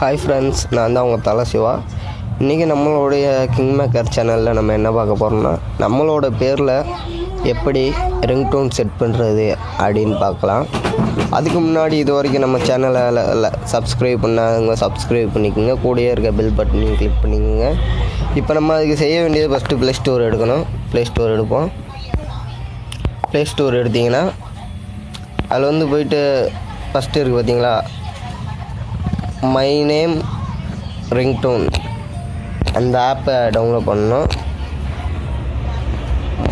Hi friends, நான் தான் உங்கள் தலை சிவா. இன்றைக்கி நம்மளுடைய கிங்மேக்கர் சேனலில் நம்ம என்ன பார்க்க போகிறோம்னா, நம்மளோட பேரில் எப்படி ரிங்டோன் செட் பண்ணுறது அப்படின்னு பார்க்கலாம். அதுக்கு முன்னாடி இது வரைக்கும் நம்ம சேனலை சப்ஸ்கிரைப் பண்ணாதவங்க சப்ஸ்கிரைப் பண்ணிக்கோங்க. கூடயே இருக்க பெல் பட்டனையும் கிளிக் பண்ணிக்கோங்க. இப்போ நம்ம அதுக்கு செய்ய வேண்டியது ஃபஸ்ட்டு ப்ளே ஸ்டோர் எடுக்கணும். ப்ளே ஸ்டோர் எடுப்போம். ப்ளே ஸ்டோர் எடுத்திங்கன்னா அதில் வந்து போயிட்டு ஃபஸ்ட்டு இருக்குது பார்த்தீங்களா, மை நேம் ரிங்டோன், அந்த ஆப்பை டவுன்லோட் பண்ணணும்.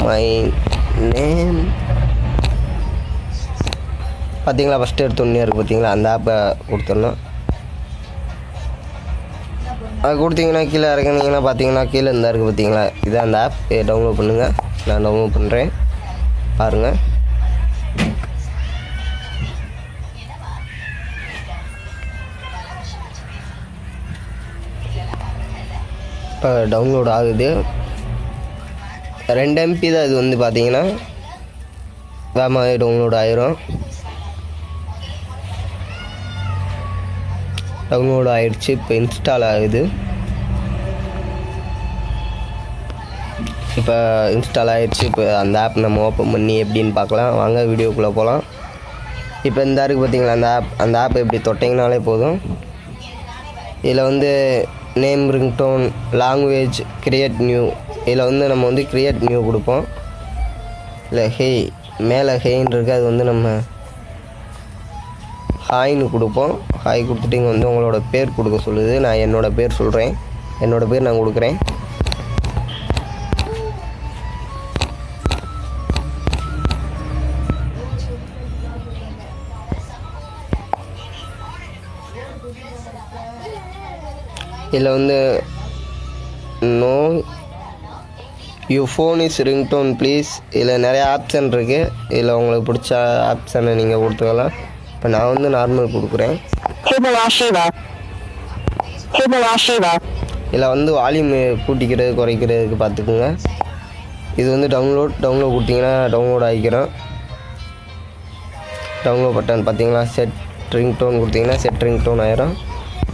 மை நேம் பார்த்தீங்களா, ஃபஸ்ட்டு எடுத்தோன்னே இருக்குது பார்த்தீங்களா, அந்த ஆப்பை கொடுத்துடணும். அது கொடுத்தீங்கன்னா கீழே இறக்குனீங்கன்னா பார்த்தீங்கன்னா கீழே இருந்தால் இருக்குது பார்த்தீங்களா, இதை அந்த ஆப் டவுன்லோட் பண்ணுங்கள். நான் டவுன்லோட் பண்ணுறேன், பாருங்கள். இப்போ டவுன்லோட் ஆகுது. 2 MB தான் இது வந்து பார்த்தீங்கன்னா வேகமாகவே டவுன்லோட் ஆயிரும். டவுன்லோட் ஆகிடுச்சு. இப்போ இன்ஸ்டால் ஆகுது. இப்போ இன்ஸ்டால் ஆகிடுச்சு. இப்போ அந்த ஆப் நம்ம ஓப்பன் பண்ணி எப்படின்னு பார்க்கலாம். வாங்க வீடியோக்குள்ளே போகலாம். இப்போ இந்த இருக்குது பார்த்தீங்களா, அந்த ஆப் எப்படி தொட்டிங்கனாலே போதும். இதில் வந்து name ringtone, language, create new, இதில் வந்து நம்ம வந்து கிரியேட் நியூ கொடுப்போம். இல்லை ஹேய், மேலே ஹேன்னு இருக்குது, அது வந்து நம்ம ஹாய்னு கொடுப்போம். ஹாய் கொடுத்துட்டு இங்கே வந்து உங்களோட பேர் கொடுக்க சொல்லுது. நான் என்னோடய பேர் சொல்கிறேன். என்னோடய பேர் நான் கொடுக்குறேன். இதில் வந்து know you phone is ringtone please, இதில் நிறைய ஆப்ஷன் இருக்குது. இதில் உங்களுக்கு பிடிச்ச ஆப்ஷனை நீங்கள் கொடுத்துக்கலாம். இப்போ நான் வந்து நார்மல் கொடுக்குறேன். இதில் வந்து வால்யூம் கூட்டிக்கிறது குறைக்கிறதுக்கு பார்த்துக்குங்க. இது வந்து டவுன்லோட் கொடுத்தீங்கன்னா டவுன்லோட் ஆகிக்கிறோம். டவுன்லோட் பட்டன் பார்த்தீங்களா, செட் ரிங்டோன் கொடுத்தீங்கன்னா செட் ரிங்டோன் ஆயிரும்.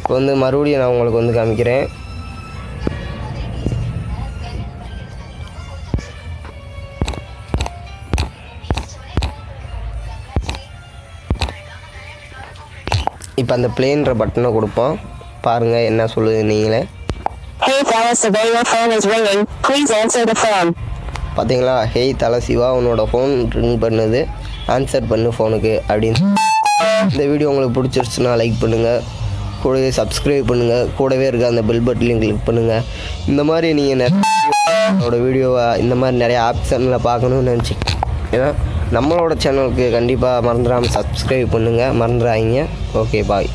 இப்போ வந்து மறுபடியும் நான் உங்களுக்கு வந்து காமிக்கிறேன். இப்போ அந்த பிளேன்ற பட்டனை கொடுப்போம். பாருங்கள் என்ன சொல்லுது நீங்களே. பார்த்தீங்களா, ஹேய் தலை சிவா, உன்னோட ஃபோன் ரிங் பண்ணுது, ஆன்சர் பண்ணு ஃபோனுக்கு அப்படின்னு. இந்த வீடியோ உங்களுக்கு பிடிச்சிருச்சுன்னா லைக் பண்ணுங்கள், கூடவே சப்ஸ்கிரைப் பண்ணுங்கள், கூடவே இருக்க அந்த பெல் பட்டனையும் கிளிக் பண்ணுங்கள். இந்த மாதிரி நீங்கள் நிறைய வீடியோவை இந்த மாதிரி நிறைய ஆப்ஷனில் பார்க்கணுன்னு நினச்சிங்கன்னா நம்மளோட சேனலுக்கு கண்டிப்பாக மறந்துடாமல் சப்ஸ்கிரைப் பண்ணுங்கள், மறந்துடாதீங்க. ஓகே, பாய்.